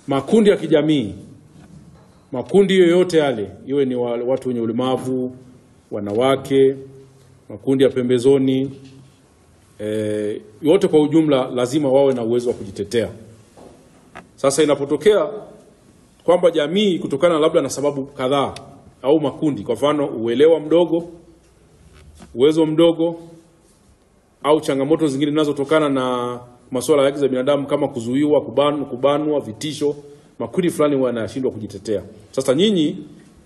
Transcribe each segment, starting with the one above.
makundi ya kijamii, makundi yoyote yale, iwe ni watu wenye ulemavu, wanawake, makundi ya pembezoni, yote kwa ujumla lazima wawe na uwezo wa kujitetea. Sasa inapotokea kwamba jamii kutokana labda na sababu kadhaa au makundi, kwa mfano uelewa mdogo, uwezo mdogo, au changamoto zingine zinazotokana na masuala ya haki za binadamu kama kuzuiwa, kubanwa, vitisho, makundi fulani wanashindwa kujitetea. Sasa nyinyi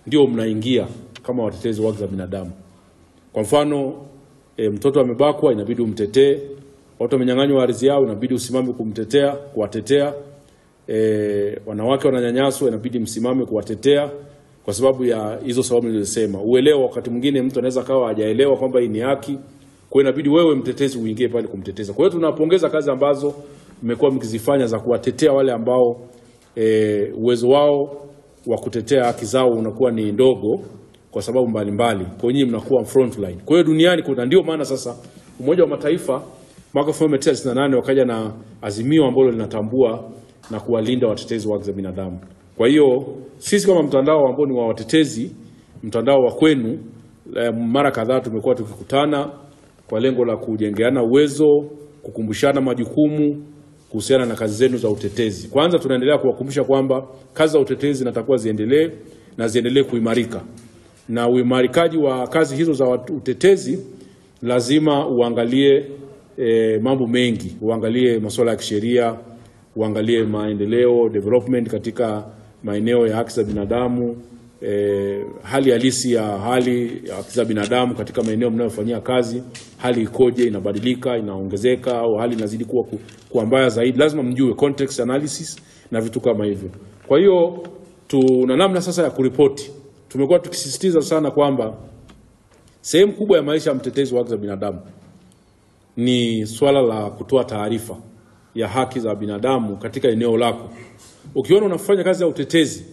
ndio mnaingia kama watetezi wa haki za binadamu. Kwa mfano mtoto amebakwa, inabidi umtetee. Watu wamenyang'anywa ardhi yao, inabidi usimame kumtetea, kuwatetea. Wanawake wananyanyaswa, inabidi msimame kuwatetea kwa sababu ya hizo sababu nilizosema. Uelewa, wakati mwingine mtu anaweza kawa hajaelewa kwamba hii ni haki, kwa inabidi wewe mtetezi uingie pale kumteteza. Kwa hiyo tunapongeza kazi ambazo mmekuwa mkizifanya za kuwatetea wale ambao uwezo wao wa kutetea haki zao unakuwa ni ndogo kwa sababu mbalimbali. Kwa hiyo mnakuwa front line. Kwa hiyo duniani kuna, ndio maana sasa Umoja wa Mataifa mwaka 1998 wakaja na azimio ambalo linatambua na kuwalinda watetezi wa haki za binadamu. Kwa hiyo sisi kama mtandao ambao ni wa watetezi, mtandao wa kwenu, mara kadhaa tumekuwa tukikutana kwa lengo la kujengeana uwezo, kukumbushana majukumu kuhusiana na kazi zenu za utetezi. Kwanza tunaendelea kuwakumbusha kwamba kazi za utetezi zinatakiwa ziendelee na ziendelee kuimarika. Na uimarikaji wa kazi hizo za utetezi lazima uangalie mambo mengi, uangalie masuala ya kisheria, uangalie maendeleo, development katika maeneo ya haki za binadamu, hali halisi ya hali ya haki za binadamu katika maeneo mnayofanyia kazi, hali ikoje, inabadilika, inaongezeka au hali inazidi kuwa mbaya zaidi. Lazima mjue context analysis na vitu kama hivyo. Kwa hiyo tuna namna sasa ya kuripoti. Tumekuwa tukisisitiza sana kwamba sehemu kubwa ya maisha ya mtetezi wa haki za binadamu ni swala la kutoa taarifa ya haki za binadamu katika eneo lako. Ukiona unafanya kazi ya utetezi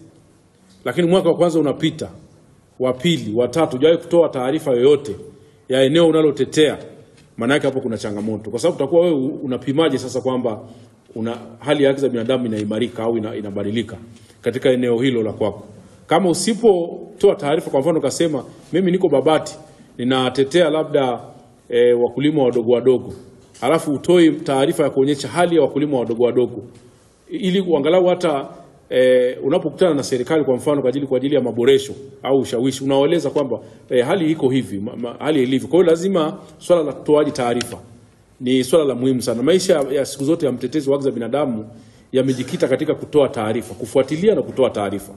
lakini mwaka wa kwanza unapita, wa pili, wa tatu hujawahi kutoa taarifa yoyote ya eneo unalotetea, maana yake hapo kuna changamoto. Kwa sababu utakuwa wewe unapimaje sasa kwamba hali ya haki za binadamu inaimarika au inabadilika katika eneo hilo la kwako? Kama usipotoa taarifa, kwa mfano ukasema mimi niko Babati ninatetea labda wakulima wadogo, alafu utoi taarifa ya kuonyesha hali ya wakulima wadogo ili kuangalau hata unapokutana na serikali kwa mfano kwa ajili ya maboresho au ushawishi, unaeleza kwamba hali iko hivi, hali ilivyo. Kwa hiyo lazima swala la kutoaji taarifa ni swala la muhimu sana. Maisha ya siku zote ya mtetezi wa haki za binadamu yamejikita katika kutoa taarifa, kufuatilia na kutoa taarifa.